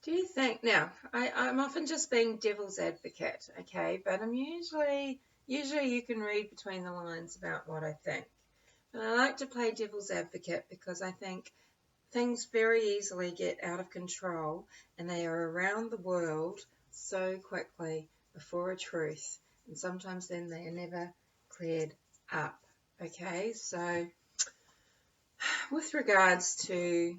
Do you think, now, I'm often just being devil's advocate, okay, but I'm usually you can read between the lines about what I think. And I like to play devil's advocate because I think things very easily get out of control and they are around the world so quickly before a truth. And sometimes then they are never cleared up, okay? So with regards to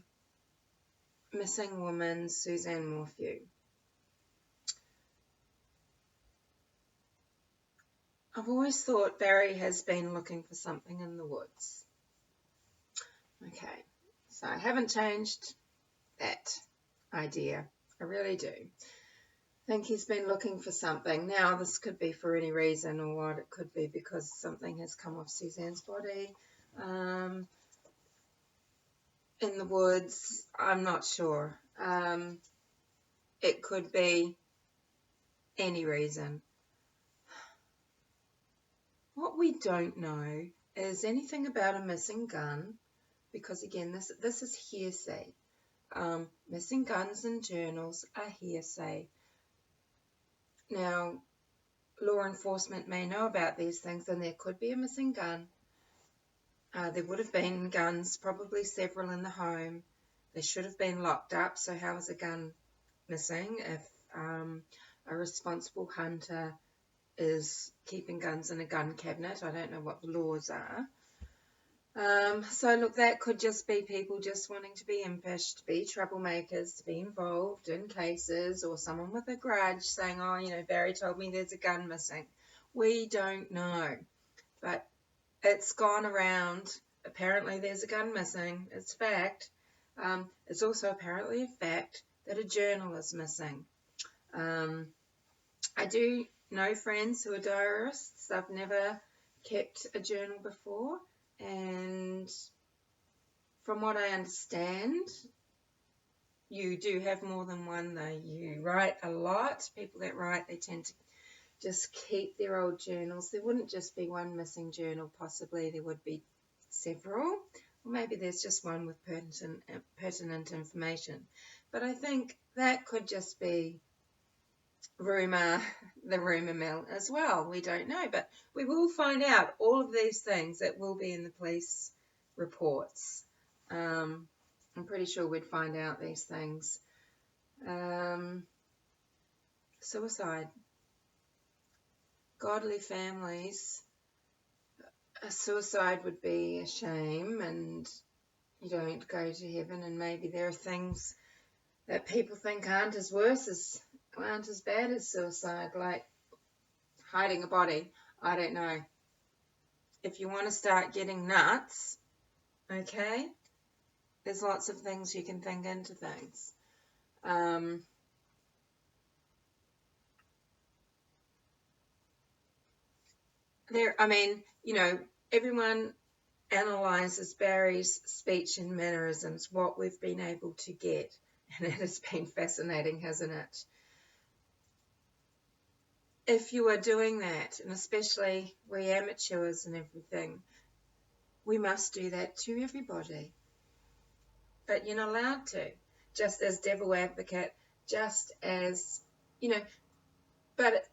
missing woman Suzanne Morphew, I've always thought Barry has been looking for something in the woods. Okay, so I haven't changed that idea. I really do. I think he's been looking for something. Now, this could be for any reason, or what it could be because something has come off Suzanne's body in the woods. I'm not sure. It could be any reason. What we don't know is anything about a missing gun, because again, this is hearsay. Missing guns and journals are hearsay. Now, law enforcement may know about these things, and there could be a missing gun. There would have been guns, probably several in the home. They should have been locked up, so how is a gun missing if a responsible hunter is keeping guns in a gun cabinet? I don't know what the laws are. So look, that could just be people just wanting to be impish, to be troublemakers, to be involved in cases, or someone with a grudge saying, oh, you know, Barry told me there's a gun missing. We don't know, but it's gone around. Apparently there's a gun missing. It's fact. It's also apparently a fact that a journal is missing. I do know friends who are diarists. I've never kept a journal before, and from what I understand, you do have more than one though. You write a lot. People that write, they tend to just keep their old journals. There wouldn't just be one missing journal, possibly there would be several, or maybe there's just one with pertinent information. But I think that could just be the rumour mill as well. We don't know, but we will find out all of these things that will be in the police reports. I'm pretty sure we'd find out these things. Suicide. Godly families, a suicide would be a shame, and you don't go to heaven, and maybe there are things that people think aren't as bad as suicide, like hiding a body. I don't know. If you want to start getting nuts, okay, there's lots of things you can think into things. Everyone analyzes Barry's speech and mannerisms, what we've been able to get, and it has been fascinating, hasn't it? If you are doing that, and especially we amateurs and everything, we must do that to everybody. But you're not allowed to, just as devil advocate, just as, but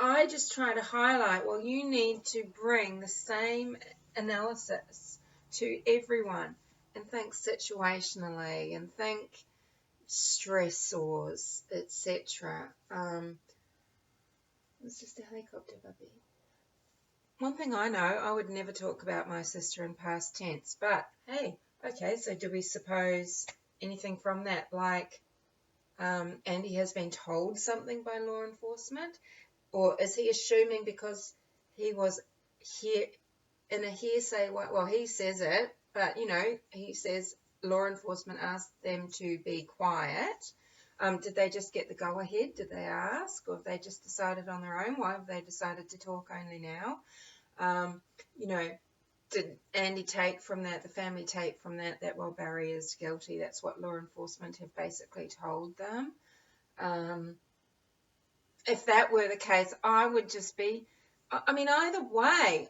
I just try to highlight, well, you need to bring the same analysis to everyone and think situationally and think stressors, etc. It's just a helicopter, Bubby. One thing I know, I would never talk about my sister in past tense, but hey, okay, so do we suppose anything from that, like Andy has been told something by law enforcement? Or is he assuming because he was here in a hearsay, well, he says it, but, he says law enforcement asked them to be quiet. Did they just get the go-ahead? Did they ask? Or have they just decided on their own? Why have they decided to talk only now? Did Andy take from that, the family take from that, well, Barry is guilty? That's what law enforcement have basically told them. If that were the case, I would just be, either way,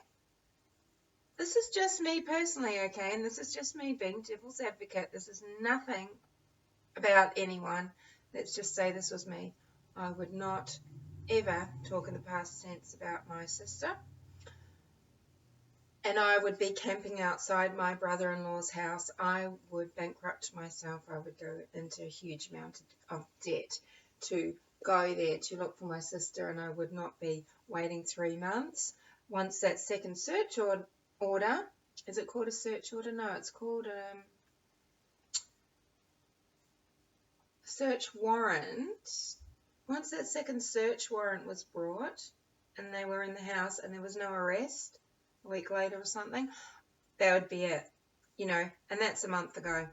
this is just me personally, okay, and this is just me being devil's advocate. This is nothing about anyone. let's just say this was me. I would not ever talk in the past tense about my sister. And I would be camping outside my brother-in-law's house. I would bankrupt myself. I would go into a huge amount of debt to go there to look for my sister, and I would not be waiting 3 months. Once that second search order, is it called a search order? No, it's called a search warrant. Once that second search warrant was brought and they were in the house and there was no arrest a week later or something, that would be it, and that's a month ago,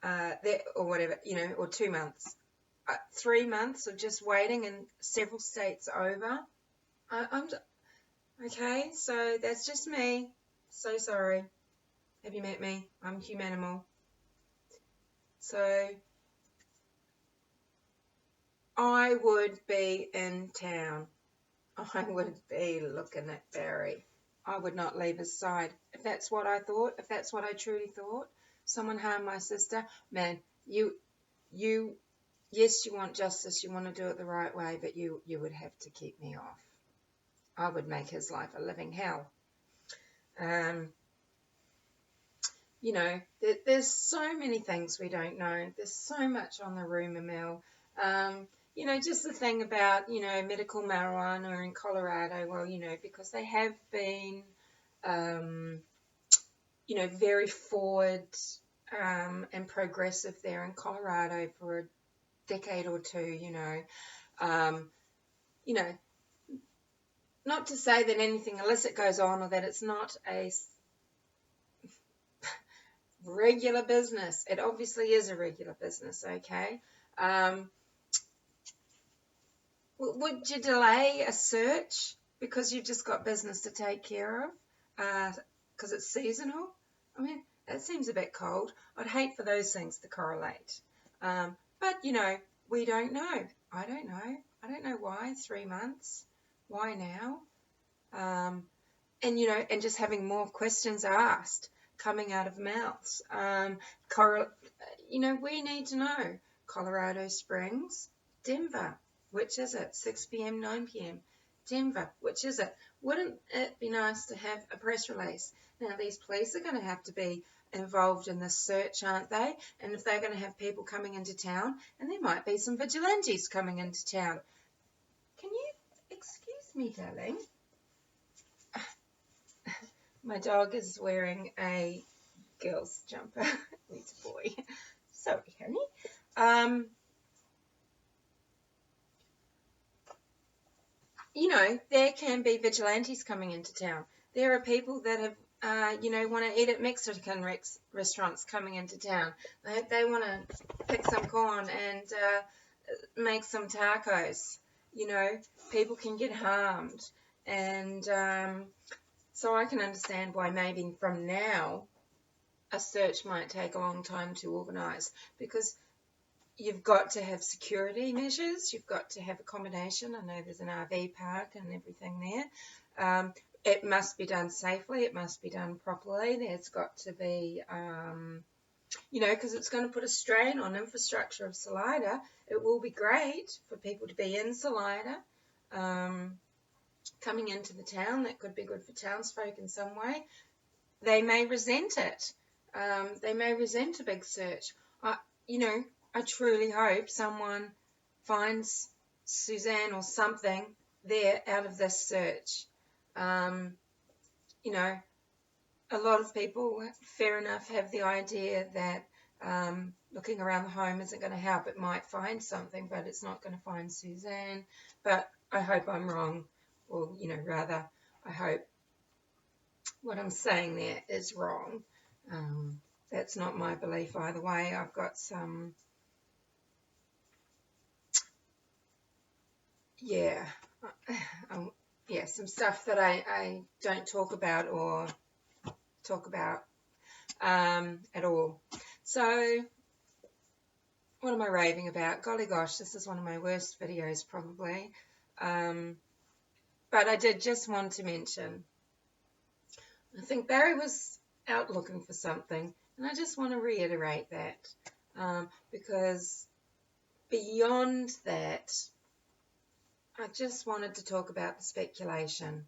or whatever, or 2 months. 3 months of just waiting in several states over. Okay, so that's just me. So sorry. Have you met me? I'm humanimal. So I would be in town. I would be looking at Barry. I would not leave his side. If that's what I thought, if that's what I truly thought, someone harmed my sister, man, yes, you want justice, you want to do it the right way, but you would have to keep me off. I would make his life a living hell. There's so many things we don't know. There's so much on the rumour mill. Just the thing about, medical marijuana in Colorado, well, because they have been, very forward and progressive there in Colorado for a decade or two, not to say that anything illicit goes on or that it's not a regular business. It obviously is a regular business, okay? Would you delay a search because you've just got business to take care of because it's seasonal? I mean, that seems a bit cold. I'd hate for those things to correlate. But, we don't know. I don't know. I don't know why 3 months. Why now? And just having more questions asked coming out of mouths. We need to know. Colorado Springs, Denver, which is it? 6 p.m., 9 p.m. Denver, which is it? Wouldn't it be nice to have a press release? Now, these police are going to have to be involved in this search, aren't they? And if they're going to have people coming into town, and there might be some vigilantes coming into town. Can you excuse me, darling? My dog is wearing a girl's jumper. He's a boy. Sorry, honey. There can be vigilantes coming into town. There are people that have, want to eat at Mexican restaurants coming into town. They want to pick some corn and make some tacos. People can get harmed. And so I can understand why maybe from now a search might take a long time to organise, because you've got to have security measures, you've got to have accommodation. I know there's an RV park and everything there. It must be done safely, it must be done properly. There's got to be, because it's going to put a strain on infrastructure of Salida. It will be great for people to be in Salida, coming into the town. That could be good for townsfolk in some way. They may resent it. They may resent a big search. I truly hope someone finds Suzanne or something there out of this search. A lot of people, fair enough, have the idea that looking around the home isn't going to help. It might find something, but it's not going to find Suzanne. But I hope I'm wrong, or, rather, I hope what I'm saying there is wrong. That's not my belief either way. I've got some, some stuff that I don't talk about or talk about at all. So what am I raving about? Golly gosh, this is one of my worst videos probably. But I did just want to mention, I think Barry was out looking for something, and I just want to reiterate that, because beyond that, I just wanted to talk about the speculation,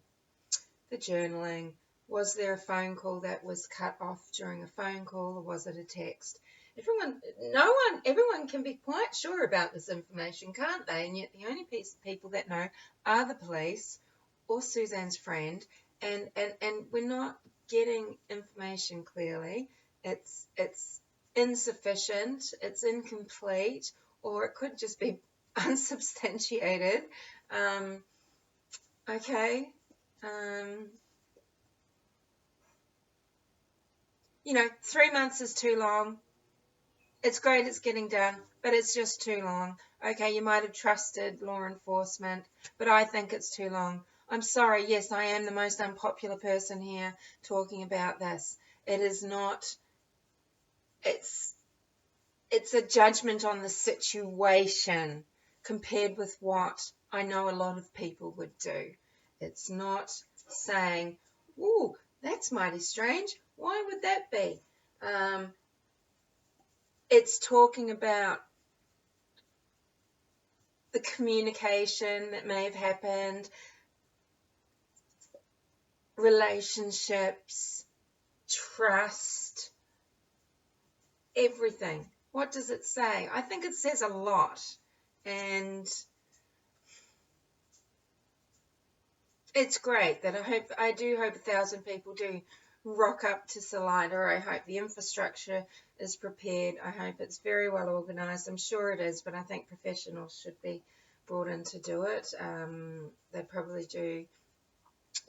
the journaling. Was there a phone call that was cut off during a phone call, or was it a text? Everyone can be quite sure about this information, can't they? And yet the only people that know are the police or Suzanne's friend, and we're not getting information clearly. It's insufficient, it's incomplete, or it could just be unsubstantiated. Okay. 3 months is too long. It's great it's getting done, but it's just too long. Okay, you might have trusted law enforcement, but I think it's too long. I'm sorry, yes, I am the most unpopular person here talking about this. It is not, it's a judgment on the situation compared with what I know a lot of people would do. It's not saying, ooh, that's mighty strange. Why would that be? It's talking about the communication that may have happened, relationships, trust, everything. What does it say? I think it says a lot. And it's great that I do hope 1,000 people do rock up to Salida. I hope the infrastructure is prepared. I hope it's very well organised. I'm sure it is, but I think professionals should be brought in to do it. They probably do.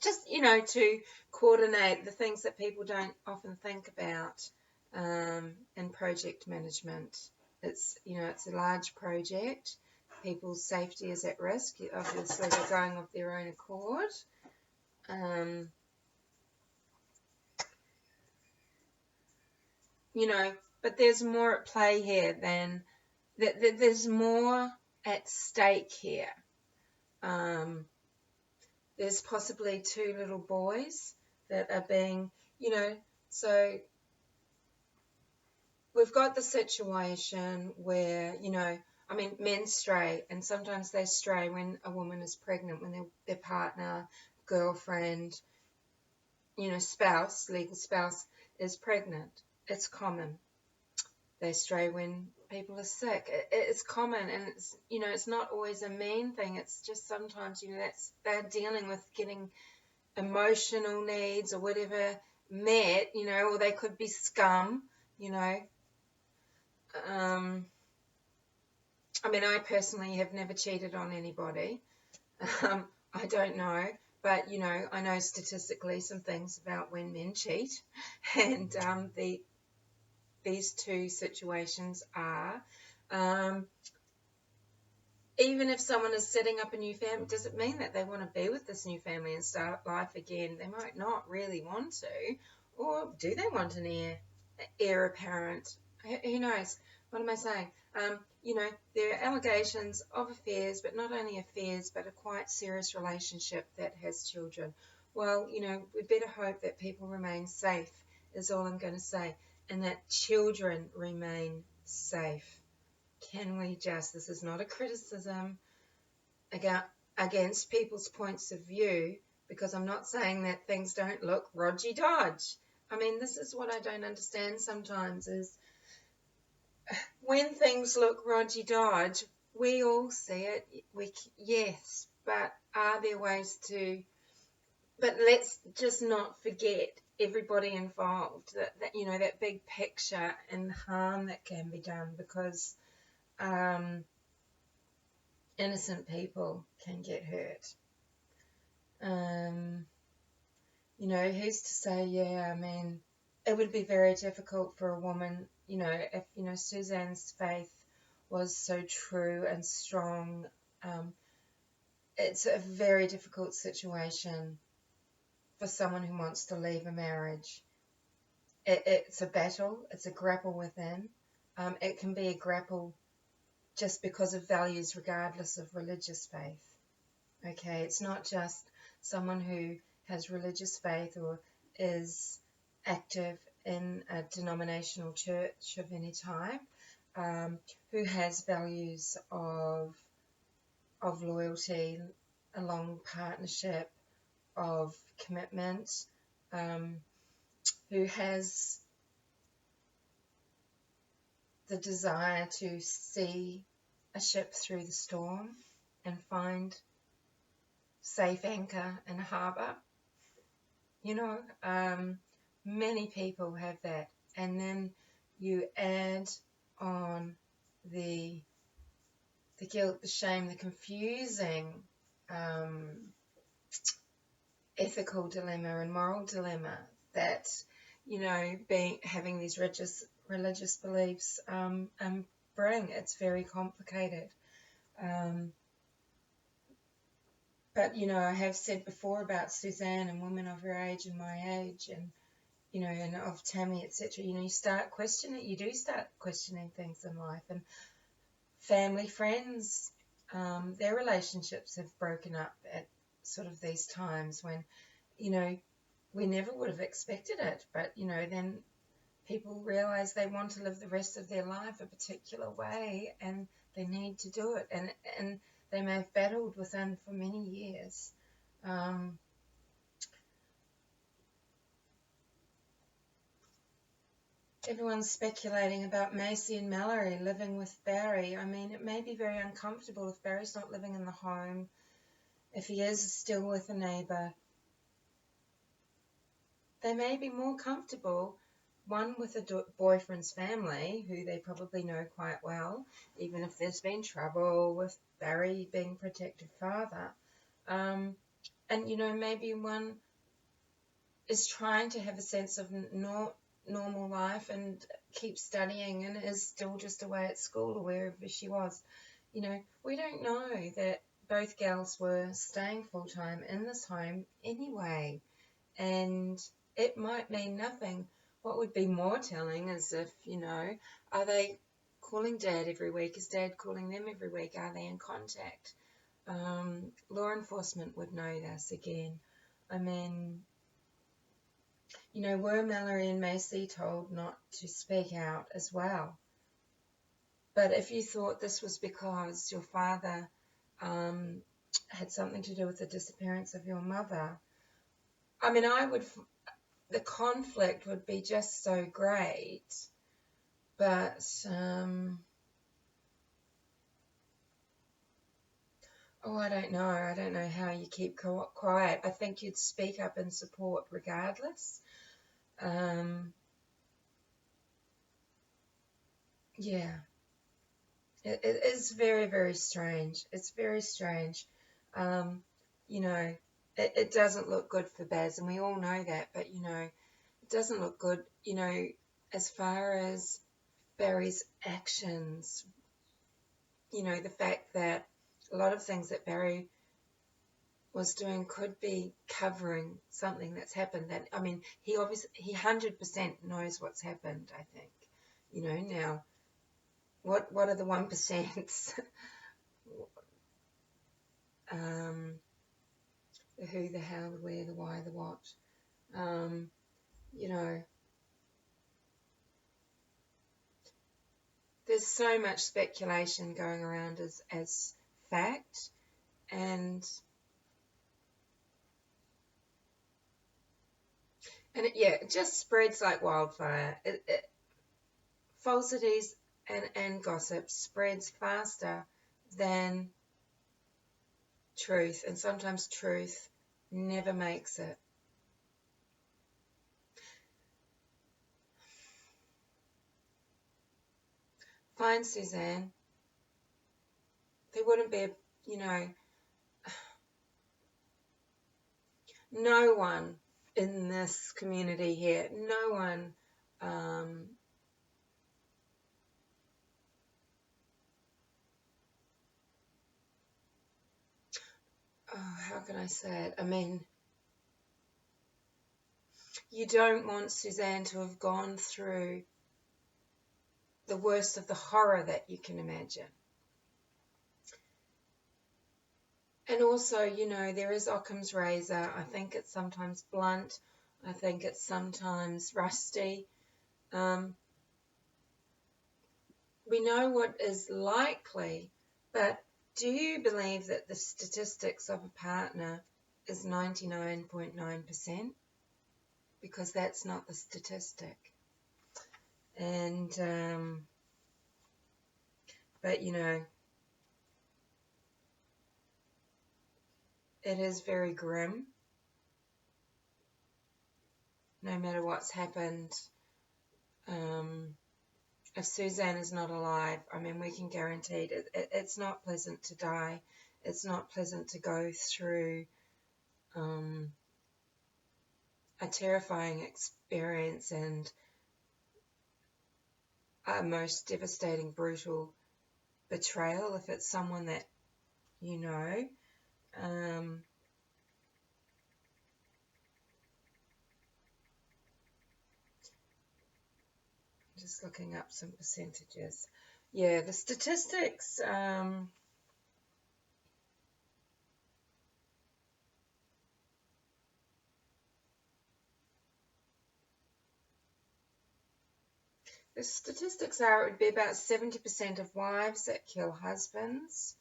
Just, to coordinate the things that people don't often think about in project management. It's a large project. People's safety is at risk. Obviously, they're going of their own accord. But there's more at play here than there's more at stake here. There's possibly 2 little boys that are being, so we've got the situation where, men stray, and sometimes they stray when a woman is pregnant, when their partner, girlfriend, spouse, legal spouse is pregnant. It's common. They stray when people are sick. It's common, and it's not always a mean thing. It's just sometimes, they're dealing with getting emotional needs or whatever met, or they could be scum, I personally have never cheated on anybody. I don't know, but, I know statistically some things about when men cheat, and these 2 situations are, even if someone is setting up a new family, does it mean that they want to be with this new family and start life again? They might not really want to, or do they want an heir apparent? Who knows? What am I saying? There are allegations of affairs, but not only affairs, but a quite serious relationship that has children. Well, we better hope that people remain safe, is all I'm going to say, and that children remain safe. Can we just, this is not a criticism against people's points of view, because I'm not saying that things don't look Rogy Dodge. This is what I don't understand sometimes is when things look Rogy Dodge, we all see it. Yes, but are there ways to? But let's just not forget everybody involved. That big picture and harm that can be done, because innocent people can get hurt. Who's to say, it would be very difficult for a woman, if, Suzanne's faith was so true and strong. It's a very difficult situation for someone who wants to leave a marriage. It's a battle. It's a grapple within. It can be a grapple just because of values, regardless of religious faith. Okay, it's not just someone who has religious faith or is active in a denominational church of any type. who has values of loyalty, a long partnership, of commitment, who has the desire to see a ship through the storm and find safe anchor in a harbour. You know, many people have that. And then you add on the guilt, the shame, the confusing ethical dilemma and moral dilemma that, you know, having these religious beliefs bring. It's very complicated. But, you know, I have said before about Suzanne and women of her age and my age and, you know, and of Tammy, etc. You know, you do start questioning things in life. And family, friends, their relationships have broken up at sort of these times when, you know, we never would have expected it. But, you know, then people realize they want to live the rest of their life a particular way and they need to do it. And they may have battled within for many years. Everyone's speculating about Macy and Mallory living with Barry. I mean, it may be very uncomfortable if Barry's not living in the home, if he is still with a neighbour. They may be more comfortable, one with a boyfriend's family, who they probably know quite well, even if there's been trouble with Barry being protective father. And, you know, maybe one is trying to have a sense of normal life and keep studying and is still just away at school or wherever she was. You know, we don't know that both gals were staying full-time in this home anyway, and it might mean nothing. What would be more telling is if, you know, are they calling Dad every week? Is Dad calling them every week? Are they in contact? Law enforcement would know this again. I mean, you know, were Mallory and Macy told not to speak out as well? But if you thought this was because your father had something to do with the disappearance of your mother, I mean, the conflict would be just so great, but I don't know. I don't know how you keep quiet. I think you'd speak up and support regardless. Yeah, it is very, very strange. It's very strange. You know, it doesn't look good for Baz, and we all know that, but, you know, it doesn't look good, you know, as far as Barry's actions, you know, the fact that a lot of things that Barry was doing could be covering something that's happened. That, I mean, he 100% knows what's happened, I think. You know, now, what are the 1%? The who, the how, the where, the why, the what. You know, there's so much speculation going around as fact, and it just spreads like wildfire. Falsities and gossip spreads faster than truth, and sometimes truth never makes it. Find Suzanne. There wouldn't be no one in this community here, no one how can I say it? I mean, you don't want Suzanne to have gone through the worst of the horror that you can imagine. And also, you know, there is Occam's razor. I think it's sometimes blunt. I think it's sometimes rusty. we know what is likely, but do you believe that the statistics of a partner is 99.9%? Because that's not the statistic. And, but you know, it is very grim. No matter what's happened, if Suzanne is not alive, I mean, we can guarantee it's not pleasant to die. It's not pleasant to go through a terrifying experience and a most devastating, brutal betrayal if it's someone that you know. Just looking up some percentages. Yeah, the statistics. The statistics are it would be about 70% of wives that kill husbands.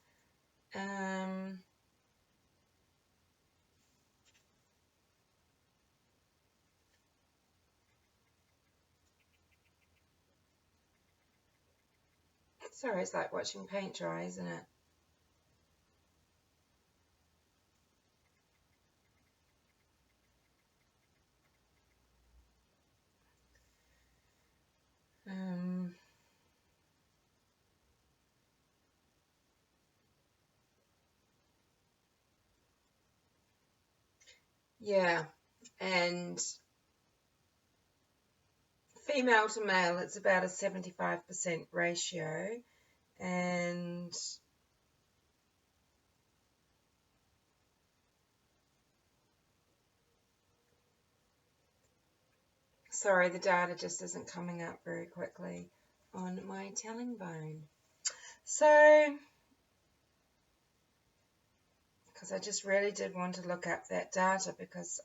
Sorry, it's like watching paint dry, isn't it? Yeah, and female to male, it's about a 75% ratio, and sorry, the data just isn't coming up very quickly on my telling bone. So, because I just really did want to look up that data because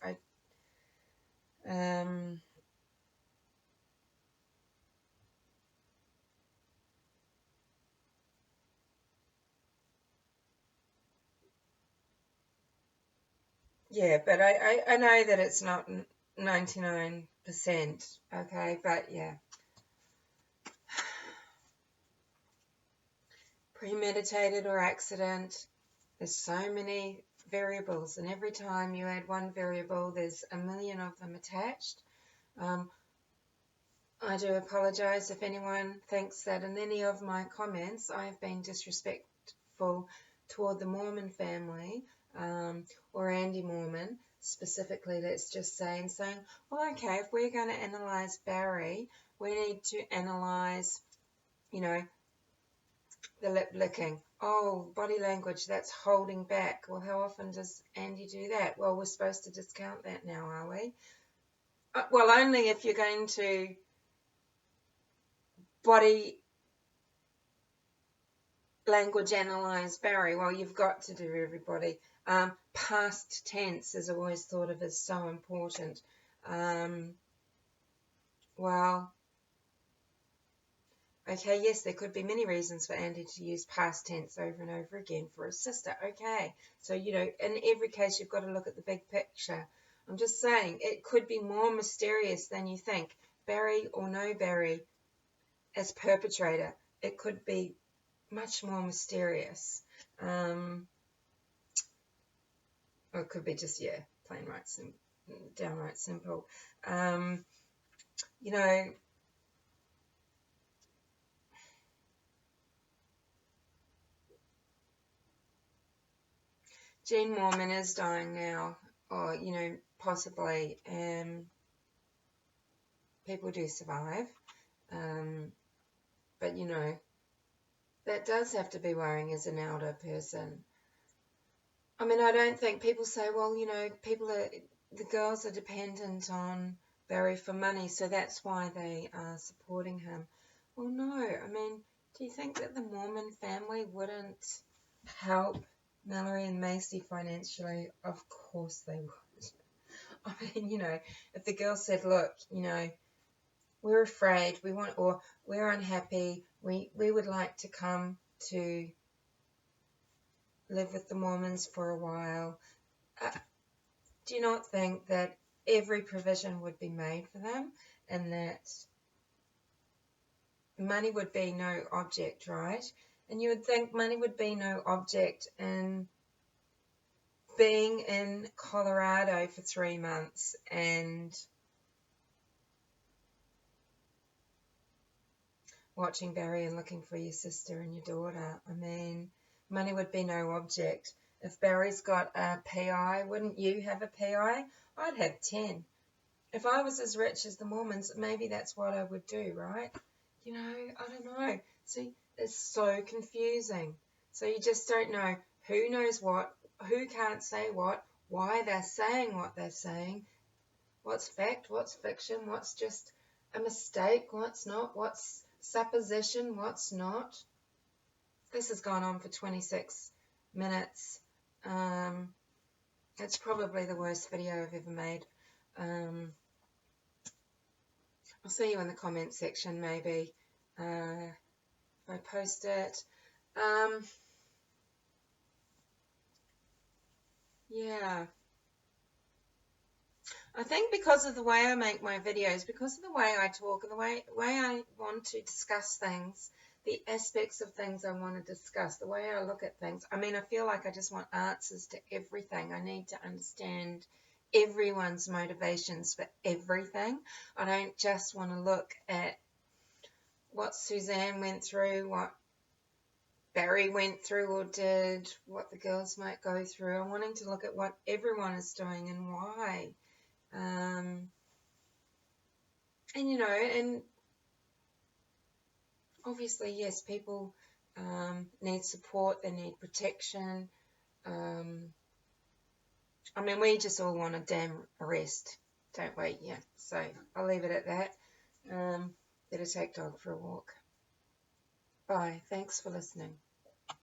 yeah, but I know that it's not 99%, okay, but yeah. Premeditated or accident, there's so many variables, and every time you add one variable, there's a million of them attached. I do apologise if anyone thinks that in any of my comments I've been disrespectful toward the Mormon family, or Andy Mormon specifically, let's just say, and saying, well, okay, if we're going to analyse Barry, we need to analyse, you know, the lip licking. Oh, body language, that's holding back. Well, how often does Andy do that? Well, we're supposed to discount that now, are we? Well, only if you're going to body language analyze Barry. Well, you've got to do everybody. Past tense is always thought of as so important. Well, okay, yes, there could be many reasons for Andy to use past tense over and over again for his sister. Okay, so, you know, in every case, you've got to look at the big picture. I'm just saying, it could be more mysterious than you think. Barry or no Barry as perpetrator, it could be much more mysterious. Or it could be just, yeah, plain right, downright simple. You know, Gene Mormon is dying now, or, you know, possibly. People do survive. But, you know, that does have to be worrying as an elder person. I mean, I don't think people say, well, you know, the girls are dependent on Barry for money, so that's why they are supporting him. Well, no. I mean, do you think that the Mormon family wouldn't help Mallory and Macy financially? Of course they would. I mean, you know, if the girl said, look, you know, we're afraid, we want, or we're unhappy, we would like to come to live with the Mormons for a while. Do you not think that every provision would be made for them, and that money would be no object, right? And you would think money would be no object in being in Colorado for 3 months and watching Barry and looking for your sister and your daughter. I mean, money would be no object. If Barry's got a PI, wouldn't you have a PI? I'd have 10. If I was as rich as the Mormons, maybe that's what I would do, right? You know, I don't know. See, it's so confusing. So you just don't know who knows what, who can't say what, why they're saying what they're saying, what's fact, what's fiction, what's just a mistake, what's not, what's supposition, what's not. This has gone on for 26 minutes. It's probably the worst video I've ever made. I'll see you in the comment section maybe if I post it. Yeah. I think because of the way I make my videos, because of the way I talk and the way I want to discuss things, the aspects of things I want to discuss, the way I look at things, I mean, I feel like I just want answers to everything. I need to understand everyone's motivations for everything. I don't just want to look at what Suzanne went through, what Barry went through or did, what the girls might go through. I'm wanting to look at what everyone is doing and why. And, you know, and obviously, yes, people need support, they need protection. I mean, we just all want a damn arrest, don't we? Yeah, so I'll leave it at that. Better take dog for a walk. Bye. Thanks for listening.